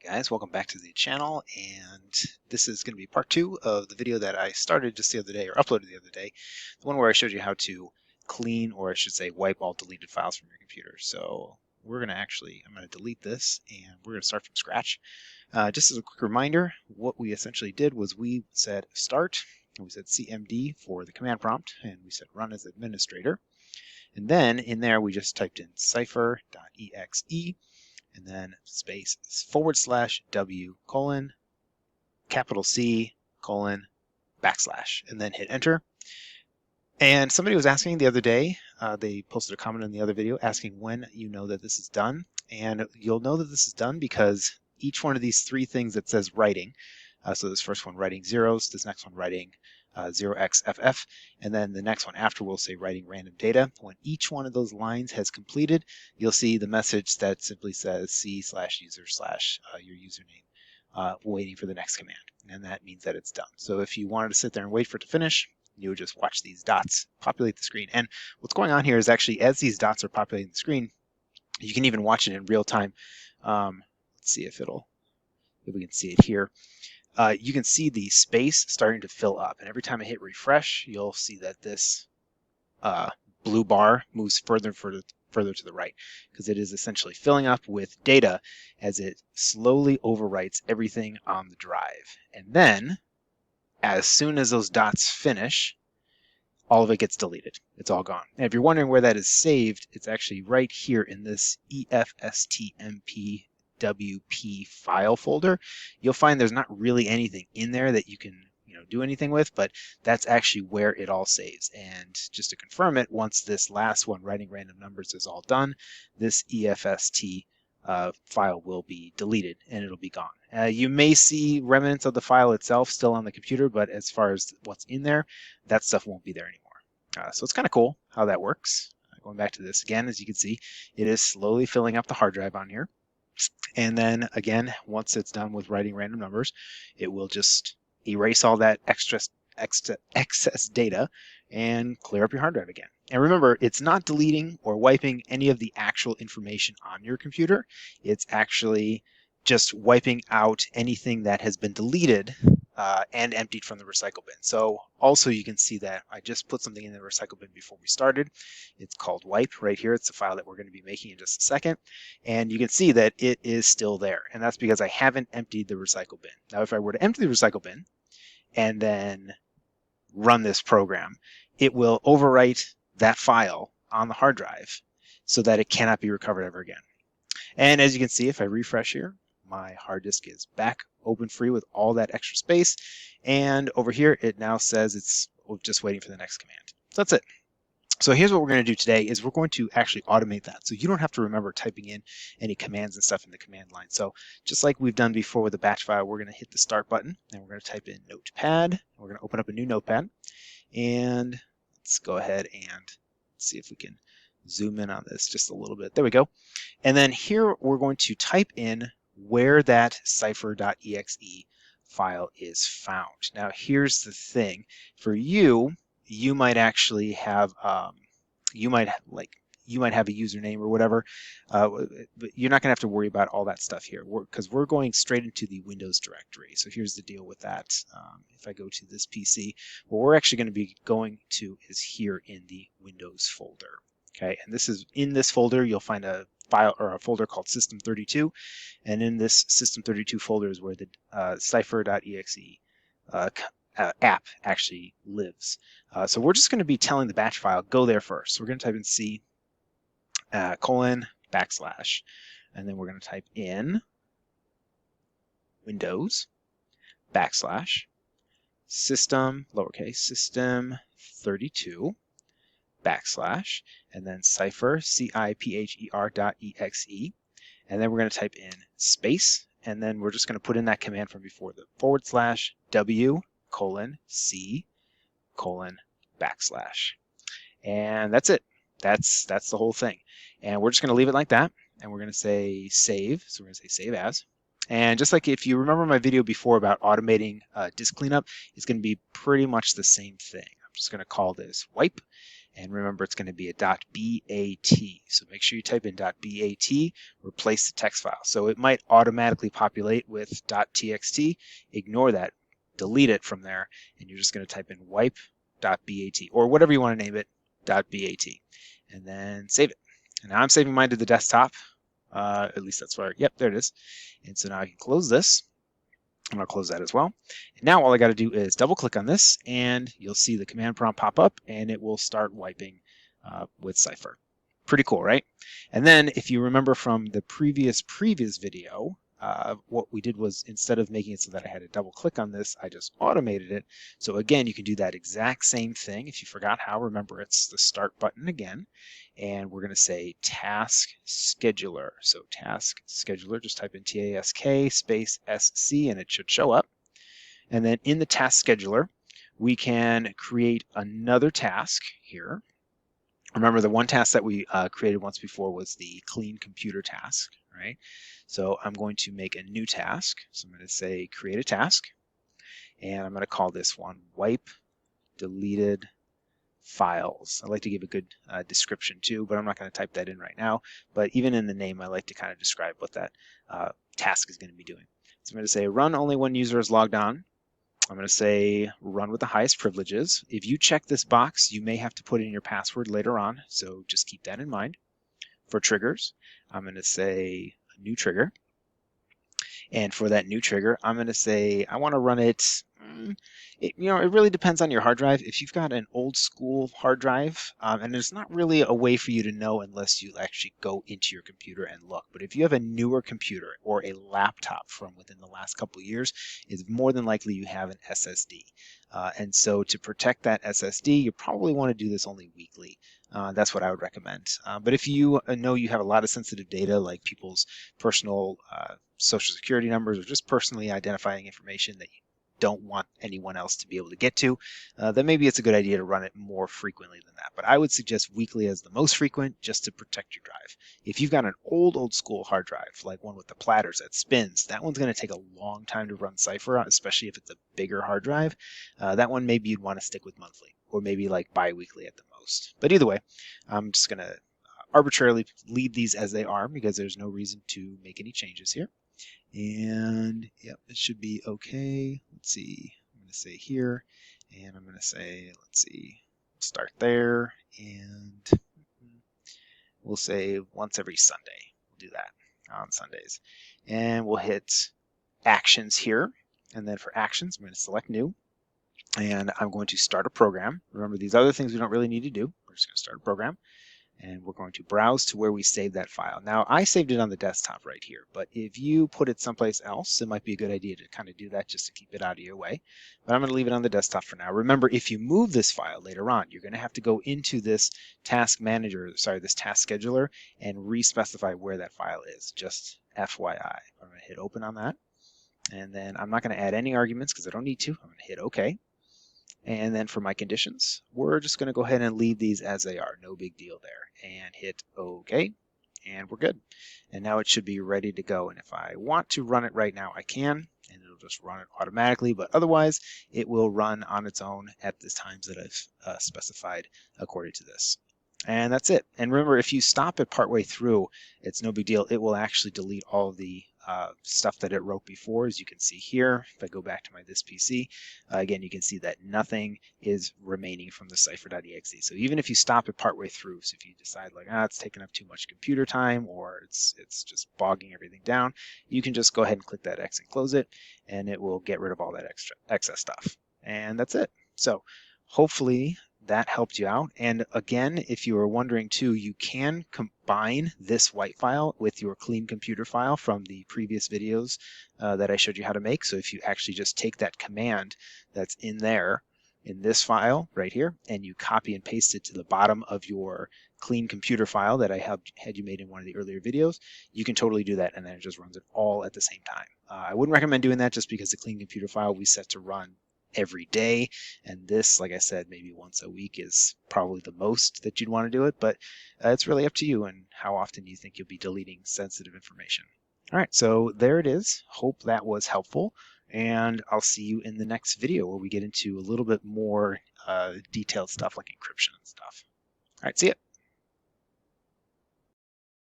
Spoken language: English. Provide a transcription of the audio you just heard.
Guys, welcome back to the channel, and this is going to be part 2 of the video that I started just the other day, or uploaded the other day, the one where I showed you how to clean, or I should say wipe all deleted files from your computer. So we're going to I'm going to delete this, and we're going to start from scratch. Just as a quick reminder, what we essentially did was we said start, and we said cmd for the command prompt, and we said run as administrator, and then in there we just typed in cipher.exe, and then space /w : C : / and then hit enter. And somebody was asking the other day, they posted a comment in the other video asking when you know that this is done. And you'll know that this is done because each one of these three things that says writing, so this first one writing zeros, this next one writing 0xFF, and then the next one after will say writing random data. When each one of those lines has completed, you'll see the message that simply says C/user/ your username, waiting for the next command. And that means that it's done. So if you wanted to sit there and wait for it to finish, you would just watch these dots populate the screen. And what's going on here is actually as these dots are populating the screen, you can even watch it in real time. Let's see if we can see it here. You can see the space starting to fill up, and every time I hit refresh, you'll see that this blue bar moves further and further to the right, because it is essentially filling up with data as it slowly overwrites everything on the drive. And then, as soon as those dots finish, all of it gets deleted. It's all gone. And if you're wondering where that is saved, it's actually right here in this EFSTMP WP file folder. You'll find there's not really anything in there that you can do anything with, but that's actually where it all saves. And just to confirm it, once this last one, writing random numbers, is all done, this EFST file will be deleted and it'll be gone. You may see remnants of the file itself still on the computer, but as far as what's in there, that stuff won't be there anymore. So it's kind of cool how that works. Going back to this again, as you can see, it is slowly filling up the hard drive on here. And then again, once it's done with writing random numbers, it will just erase all that excess data and clear up your hard drive again. And remember, it's not deleting or wiping any of the actual information on your computer. It's actually just wiping out anything that has been deleted and emptied from the recycle bin. So also you can see that I just put something in the recycle bin before we started. It's called wipe right here. It's the file that we're going to be making in just a second. And you can see that it is still there. And that's because I haven't emptied the recycle bin. Now, if I were to empty the recycle bin and then run this program, it will overwrite that file on the hard drive so that it cannot be recovered ever again. And as you can see, if I refresh here, my hard disk is back open free with all that extra space. And over here, it now says it's just waiting for the next command. So that's it. So here's what we're going to do today is we're going to actually automate that. So you don't have to remember typing in any commands and stuff in the command line. So just like we've done before with the batch file, we're going to hit the start button and we're going to type in notepad. We're going to open up a new notepad, and let's go ahead and see if we can zoom in on this just a little bit. There we go. And then here we're going to type in where that cipher.exe file is found. Now here's the thing. For you, you might actually have you might have a username or whatever, but you're not going to have to worry about all that stuff here because we're going straight into the Windows directory. So here's the deal with that. If I go to this PC, what we're actually going to be going to is here in the Windows folder. Okay, and this is in this folder you'll find a file or a folder called System32, and in this System32 folder is where the cipher.exe app actually lives. So we're just going to be telling the batch file, go there first. So we're going to type in C : and then we're going to type in Windows / system, lowercase, system32 / and then cipher, cipher.exe, and then we're going to type in space, and then we're just going to put in that command from before, the /w : C : / and that's it. That's the whole thing. And we're just going to leave it like that, and we're going to say save. So we're going to say save as. And just like if you remember my video before about automating disk cleanup, it's going to be pretty much the same thing. I'm just going to call this wipe, And remember, it's going to be a .bat. So make sure you type in .bat, replace the text file. So it might automatically populate with .txt. Ignore that, delete it from there, and you're just going to type in wipe.bat, or whatever you want to name it, .bat, and then save it. And now I'm saving mine to the desktop. At least that's where, yep, there it is. And so now I can close this. I'm going to close that as well. And now all I got to do is double click on this, and you'll see the command prompt pop up, and it will start wiping with Cipher. Pretty cool, right? And then if you remember from the previous video, what we did was, instead of making it so that I had to double click on this, I just automated it. So again, you can do that exact same thing. If you forgot how, remember, it's the start button again. And we're going to say task scheduler. So task scheduler, just type in task space sc, and it should show up. And then in the task scheduler, we can create another task here. Remember, the one task that we created once before was the clean computer task, right? So I'm going to make a new task. So I'm going to say create a task, and I'm going to call this one wipe deleted files. I like to give a good description too, but I'm not going to type that in right now. But even in the name, I like to kind of describe what that task is going to be doing. So I'm going to say run only when user is logged on. I'm going to say run with the highest privileges. If you check this box, you may have to put in your password later on, so just keep that in mind. For triggers, I'm going to say a new trigger. And for that new trigger, I'm going to say I want to run it. It really depends on your hard drive. If you've got an old school hard drive, and there's not really a way for you to know unless you actually go into your computer and look. But if you have a newer computer or a laptop from within the last couple of years, it's more than likely you have an SSD. And so to protect that SSD, you probably want to do this only weekly. That's what I would recommend. But if you know you have a lot of sensitive data, like people's personal social security numbers or just personally identifying information that you don't want anyone else to be able to get to, then maybe it's a good idea to run it more frequently than that. But I would suggest weekly as the most frequent, just to protect your drive. If you've got an old school hard drive, like one with the platters that spins, that one's going to take a long time to run Cipher, especially if it's a bigger hard drive. That one maybe you'd want to stick with monthly, or maybe like bi-weekly at the most. But either way, I'm just going to arbitrarily leave these as they are because there's no reason to make any changes here. And yep, it should be okay. Let's see, I'm going to say here, and I'm going to say, let's see, start there, and we'll say once every Sunday. We'll do that on Sundays. And we'll hit actions here. And then for actions, I'm going to select new. And I'm going to start a program. Remember, these other things we don't really need to do. We're just going to start a program. And we're going to browse to where we saved that file. Now, I saved it on the desktop right here, but if you put it someplace else, it might be a good idea to kind of do that just to keep it out of your way. But I'm going to leave it on the desktop for now. Remember, if you move this file later on, you're going to have to go into this task manager, this task scheduler, and re-specify where that file is, just FYI. I'm going to hit open on that. And then I'm not going to add any arguments because I don't need to. I'm going to hit OK. And then for my conditions, we're just going to go ahead and leave these as they are. No big deal there. And hit OK. And we're good. And now it should be ready to go. And if I want to run it right now, I can. And it'll just run it automatically. But otherwise, it will run on its own at the times that I've specified according to this. And that's it. And remember, if you stop it partway through, it's no big deal. It will actually delete all of the stuff that it wrote before, as you can see here. If I go back to my this PC, again, you can see that nothing is remaining from the cipher.exe. So even if you stop it partway through, so if you decide like, it's taking up too much computer time, or it's just bogging everything down, you can just go ahead and click that X and close it, and it will get rid of all that excess stuff. And that's it. So hopefully that helped you out. And again, if you were wondering too, you can combine this white file with your clean computer file from the previous videos that I showed you how to make. So if you actually just take that command that's in there, in this file right here, and you copy and paste it to the bottom of your clean computer file that I had you made in one of the earlier videos, you can totally do that, and then it just runs it all at the same time. I wouldn't recommend doing that just because the clean computer file we set to run every day, and this, like I said, maybe once a week is probably the most that you'd want to do it, but it's really up to you and how often you think you'll be deleting sensitive information. All right, so there it is. Hope that was helpful, and I'll see you in the next video where we get into a little bit more detailed stuff like encryption and stuff. All right, see ya.